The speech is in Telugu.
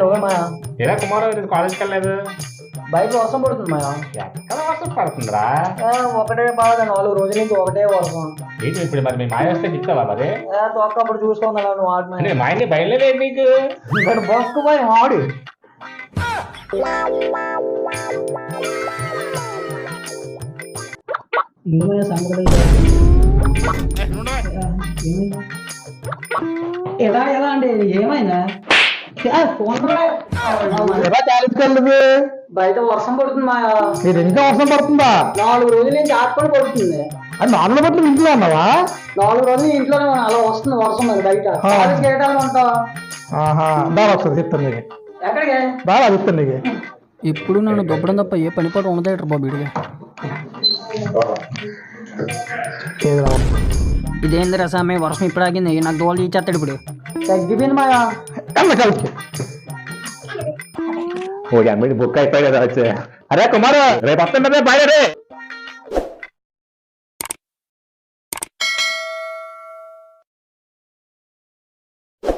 నువ్వే మాయా. ఏరా కుమారు కాలేజ్కి వెళ్ళలేదు? బయట వర్షం పడుతుంది మాయా. ఎక్కడ వర్షం పడుతుందిరా? ఒకటే బాధ 4 రోజుల నుంచి ఒకటే వర్షం. ఏంటి ఇప్పుడు మరి మీ మాయ వస్తే చెప్తావా మరి? తొక్క అప్పుడు చూసుకుందా నువ్వు ఆడు మా ఇంటి బయలుదేరేది నీకు ఇక్కడ బొక్కు పోయి ఆడు. ఎలా అండి ఏమైందా? బయట వర్షం పడుతుంది మాయా. మీరు ఇంకా వర్షం పడుతుందా? 4 రోజుల నుంచి ఆడుకొని పడుతుంది. అది 4 బట్టలు ఇంట్లో ఉన్నావా? 4 రోజులు ఇంట్లోనే అలా వస్తుంది వర్షం. మరి బయట చేయటాలు ఉంటావు. దాని ఒకసారి చెప్తాను నీకు. ఎక్కడికి బాగా చెప్తాను నీకు. ఇప్పుడు నన్ను దొబ్బడం తప్ప ఏ పని పాటు ఉండదేటర్ బాబు. ఇదేంది రసామే వర్షం ఇప్పుడు ఆగింది. నాకు దోళ్ళు ఇచ్చేస్తాడు ఇప్పుడు. తగ్గిపోయింది మాయా. ఓ అమ్మిడి బుక్ అయిపోయి కదా వచ్చే. అరే కుమారు రేపు వస్తుండే బయట రే.